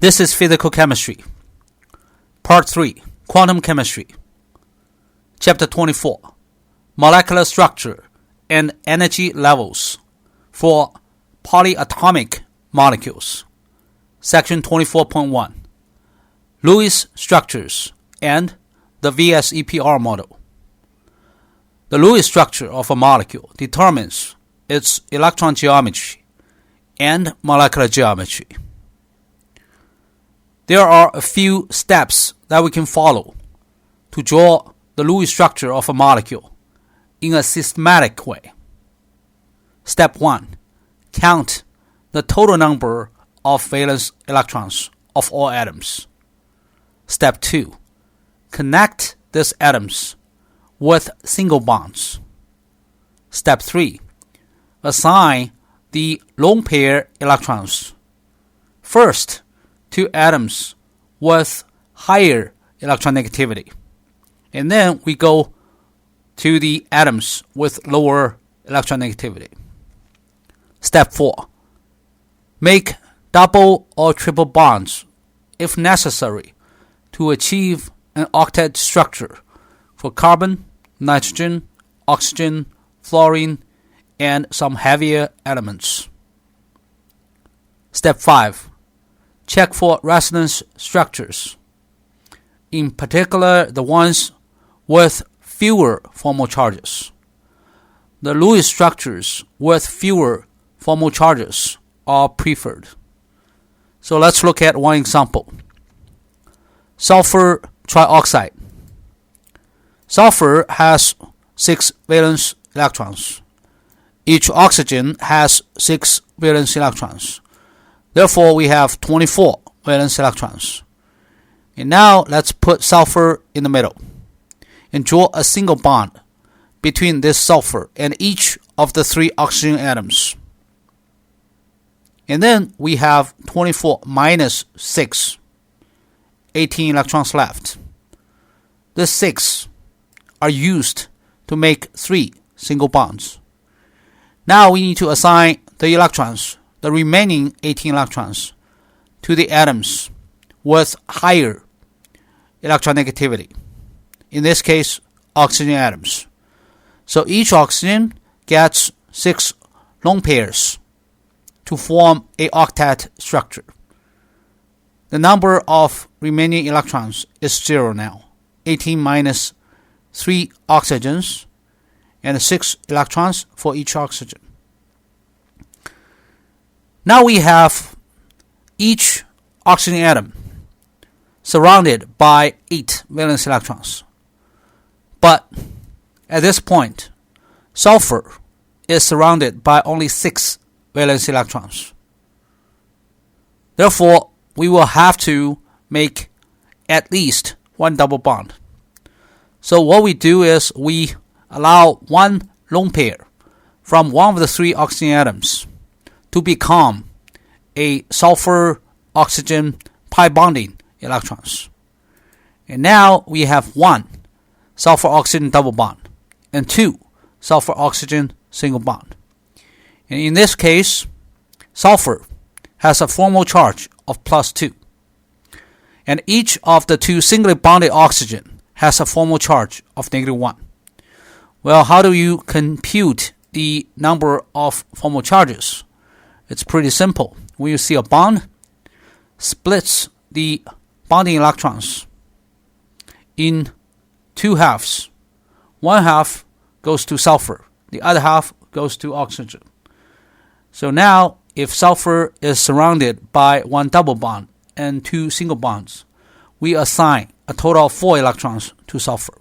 This is Physical Chemistry, Part 3, Quantum Chemistry, Chapter 24, Molecular Structure and Energy Levels for Polyatomic Molecules, Section 24.1, Lewis Structures and the VSEPR model. The Lewis structure of a molecule determines its electron geometry and molecular geometry. There are a few steps that we can follow to draw the Lewis structure of a molecule in a systematic way. Step 1. Count the total number of valence electrons of all atoms. Step 2. Connect these atoms with single bonds. Step 3. Assign the lone pair electrons. First, to atoms with higher electronegativity, and then we go to the atoms with lower electronegativity. Step 4. Make double or triple bonds if necessary to achieve an octet structure for carbon, nitrogen, oxygen, fluorine, and some heavier elements. Step 5. Check for resonance structures, in particular the ones with fewer formal charges. The Lewis structures with fewer formal charges are preferred. So let's look at one example. Sulfur trioxide. Sulfur has 6 valence electrons. Each oxygen has 6 valence electrons. Therefore, we have 24 valence electrons. And now, let's put sulfur in the middle and draw a single bond between this sulfur and each of the 3 oxygen atoms. And then, we have 24 minus 6, 18 electrons left. The 6 are used to make 3 single bonds. Now, we need to assign the electrons, the remaining 18 electrons, to the atoms with higher electronegativity. In this case, oxygen atoms. So each oxygen gets 6 lone pairs to form an octet structure. The number of remaining electrons is 0 now. 18 minus 3 oxygens and 6 electrons for each oxygen. Now we have each oxygen atom surrounded by 8 valence electrons. But at this point, sulfur is surrounded by only 6 valence electrons. Therefore, we will have to make at least one double bond. So what we do is we allow one lone pair from one of the 3 oxygen atoms to become a sulfur-oxygen pi-bonding electrons. And now we have 1 sulfur-oxygen double bond and 2 sulfur-oxygen single bond. And in this case, sulfur has a formal charge of +2. And each of the 2 singly bonded oxygen has a formal charge of -1. Well, how do you compute the number of formal charges? It's pretty simple. When you see a bond, splits the bonding electrons in 2 halves. One half goes to sulfur. The other half goes to oxygen. So now, if sulfur is surrounded by 1 double bond and 2 single bonds, we assign a total of 4 electrons to sulfur.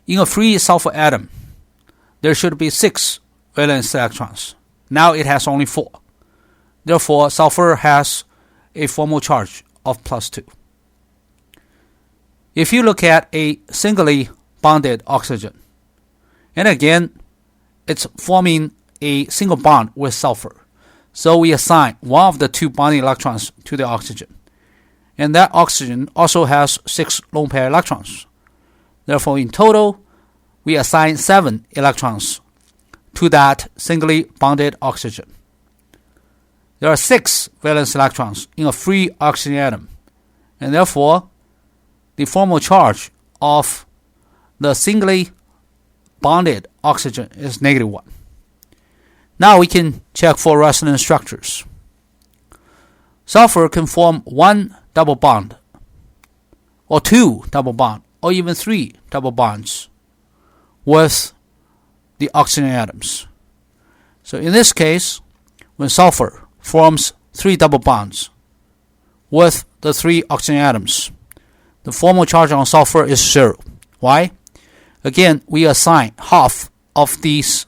In a free sulfur atom, there should be 6 valence electrons. Now it has only 4. Therefore, sulfur has a formal charge of +2. If you look at a singly bonded oxygen, and again, it's forming a single bond with sulfur. So we assign one of the 2 bonding electrons to the oxygen. And that oxygen also has 6 lone pair electrons. Therefore, in total, we assign 7 electrons to that singly bonded oxygen. there are 6 valence electrons in a free oxygen atom, and therefore the formal charge of the singly bonded oxygen is -1. Now we can check for resonance structures. Sulfur can form 1 double bond, or 2 double bond, or even 3 double bonds with the oxygen atoms. So in this case, when sulfur forms 3 double bonds with the 3 oxygen atoms, the formal charge on sulfur is 0. Why? Again, we assign half of these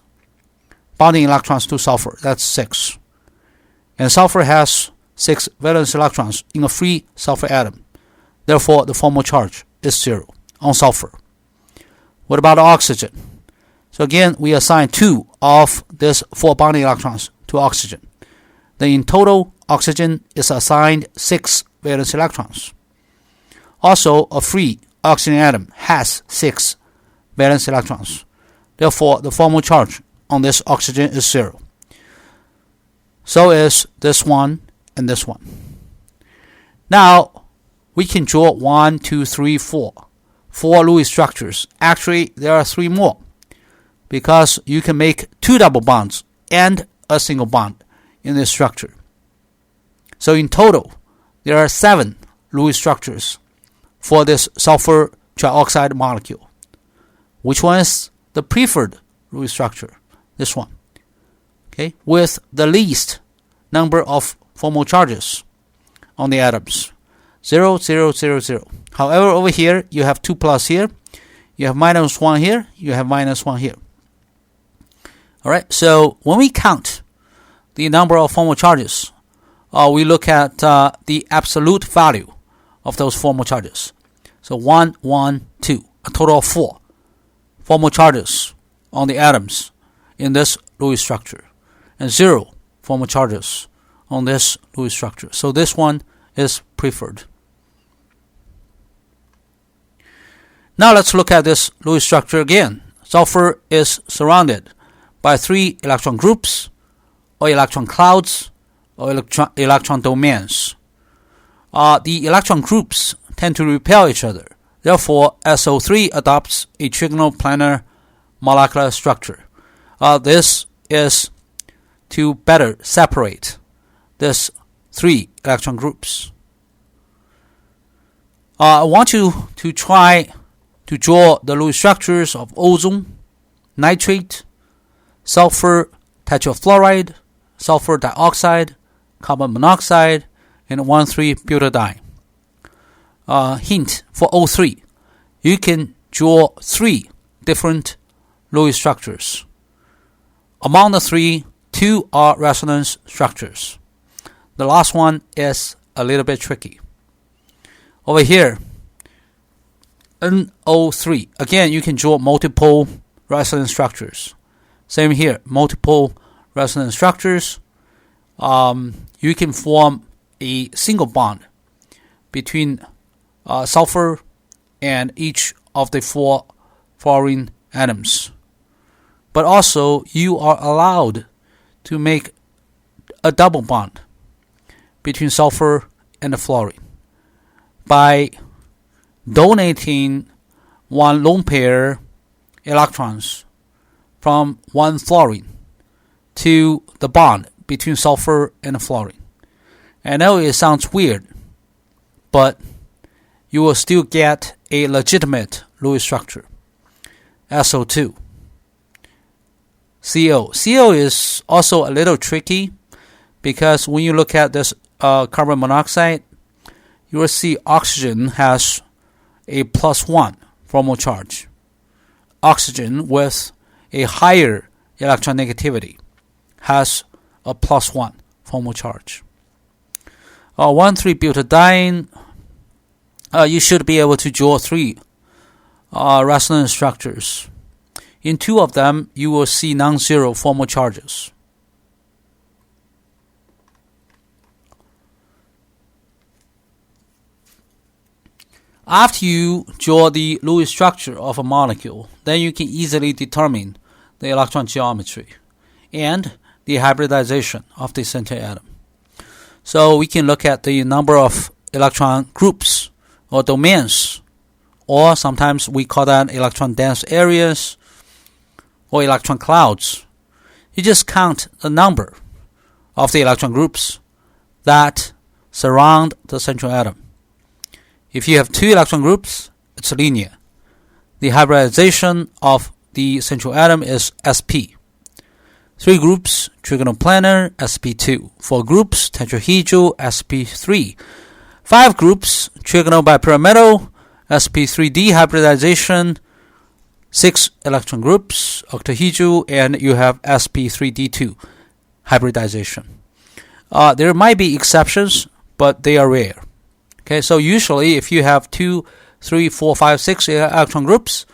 bonding electrons to sulfur. That's 6. And sulfur has 6 valence electrons in a free sulfur atom. Therefore, the formal charge is 0 on sulfur. What about oxygen? So again, we assign 2 of these 4 bonding electrons to oxygen. Then in total, oxygen is assigned 6 valence electrons. Also, a free oxygen atom has 6 valence electrons. Therefore, the formal charge on this oxygen is 0. So is this one and this one. Now, we can draw 1, 2, 3, 4. 4 Lewis structures. Actually, there are 3 more, because you can make 2 double bonds and a single bond in this structure. So in total, there are 7 Lewis structures for this sulfur trioxide molecule. Which one is the preferred Lewis structure? This one. Okay, with the least number of formal charges on the atoms. 0, 0, 0, 0. However, over here, you have 2 plus here. You have -1 here. You have -1 here. Alright, so when we count the number of formal charges, we look at the absolute value of those formal charges. So 1, 1, 2, a total of 4 formal charges on the atoms in this Lewis structure, and 0 formal charges on this Lewis structure. So this one is preferred. Now let's look at this Lewis structure again. Sulfur is surrounded by 3 electron groups, or electron clouds, or electron domains. The electron groups tend to repel each other. Therefore, SO3 adopts a trigonal planar molecular structure. This is to better separate these 3 electron groups. I want you to try to draw the Lewis structures of ozone, nitrate, sulfur tetrafluoride, sulfur dioxide, carbon monoxide, and 1,3-butadiene. Hint for O3, you can draw 3 different Lewis structures. Among the 3, 2 are resonance structures. The last one is a little bit tricky. Over here, NO3, again, you can draw multiple resonance structures. Same here, multiple resonance structures. You can form a single bond between sulfur and each of the 4 fluorine atoms. But also, you are allowed to make a double bond between sulfur and the fluorine by donating 1 lone pair electrons from 1 fluorine to the bond between sulfur and the fluorine. I know it sounds weird, but you will still get a legitimate Lewis structure. SO2. CO. CO is also a little tricky, because when you look at this carbon monoxide, you will see oxygen has a +1 formal charge. Oxygen with a higher electronegativity has a +1 formal charge. 1,3-butadiene, you should be able to draw 3 resonance structures. In 2 of them, you will see non-zero formal charges. After you draw the Lewis structure of a molecule, then you can easily determine the electron geometry and the hybridization of the center atom. So we can look at the number of electron groups or domains, or sometimes we call that electron dense areas or electron clouds. You just count the number of the electron groups that surround the central atom. If you have 2 electron groups, it's linear. The hybridization of the central atom is sp. 3 groups, trigonoplanar, sp2. 4 groups, tetrahedral, sp3. 5 groups, trigonobipyramidal, sp3d hybridization. 6 electron groups, octahedral, and you have sp3d2 hybridization. There might be exceptions, but they are rare. Okay, so usually if you have 2, 3, 4, 5, 6 electron groups,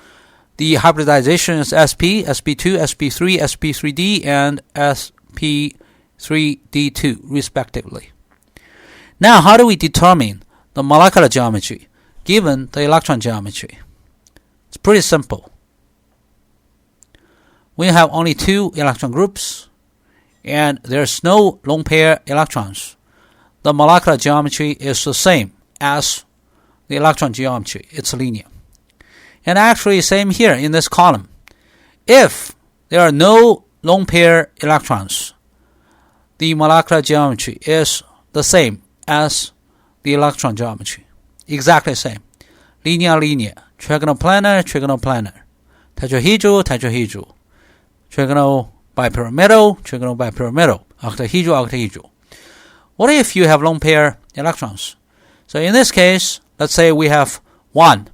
the hybridization is sp, sp2, sp3, sp3d, and sp3d2 respectively. Now, how do we determine the molecular geometry given the electron geometry? It's pretty simple. We have only 2 electron groups, and there's no lone pair electrons. The molecular geometry is the same as the electron geometry. It's linear. And actually, same here in this column. If there are no lone pair electrons, the molecular geometry is the same as the electron geometry. Exactly the same. Linear, linear. Trigonoplanar, trigonoplanar. Tetrahedral, tetrahedral. Trigonobipyramidal, trigonobipyramidal. Octahedral, octahedral. What if you have lone pair electrons? So in this case, let's say we have 1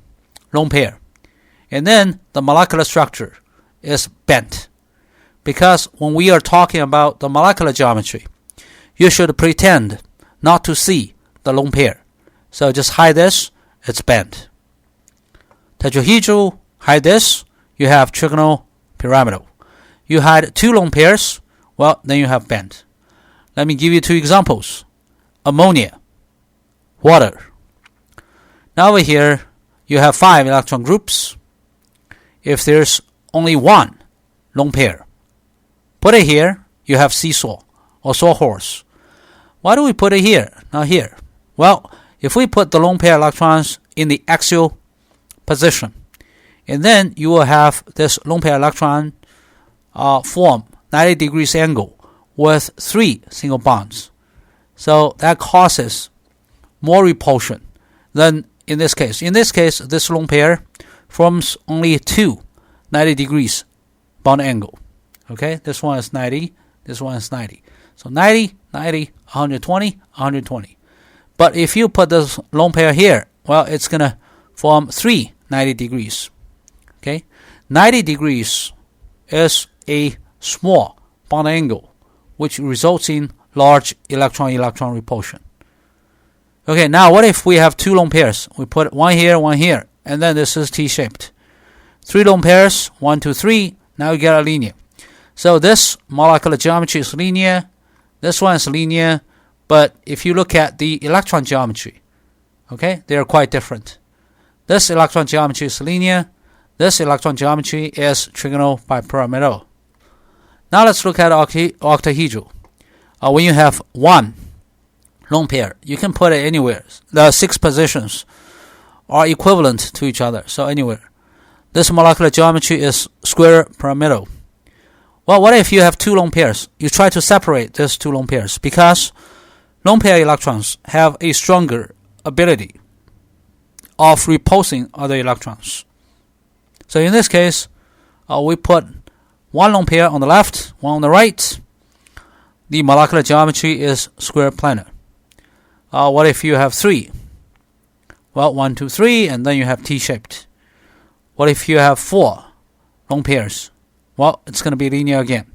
lone pair. And then the molecular structure is bent. Because when we are talking about the molecular geometry, you should pretend not to see the lone pair. So just hide this, it's bent. Tetrahedral, hide this, you have trigonopyramidal. You hide 2 lone pairs, well, then you have bent. Let me give you 2 examples. Ammonia, water. Now over here, you have 5 electron groups. If there's only 1 lone pair, put it here, you have seesaw or sawhorse. Why do we put it here, not here? Well, if we put the lone pair electrons in the axial position, and then you will have this lone pair electron form 90 degrees angle with 3 single bonds. So that causes more repulsion than in this case. In this case, this lone pair forms only 2 90 degrees bond angle. Okay, this one is 90, this one is 90. So 90, 90, 120, 120. But if you put this lone pair here, well, it's going to form 3 90 degrees. Okay, 90 degrees is a small bond angle, which results in large electron-electron repulsion. Okay, now what if we have 2 lone pairs? We put one here, and then this is T-shaped. 3 lone pairs, 1, 2, 3. Now you get a linear. So this molecular geometry is linear. This one is linear. But if you look at the electron geometry, okay, they are quite different. This electron geometry is linear. This electron geometry is trigonobipyramidal. Now let's look at octahedral. When you have 1 lone pair, you can put it anywhere. The 6 positions are equivalent to each other, so anywhere. This molecular geometry is square pyramidal. Well, what if you have 2 lone pairs? You try to separate these 2 lone pairs because lone pair electrons have a stronger ability of repulsing other electrons. So in this case, we put 1 lone pair on the left, 1 on the right. The molecular geometry is square planar. What if you have 3? Well, 1, 2, 3, and then you have T-shaped. What if you have 4 lone pairs? Well, it's going to be linear again.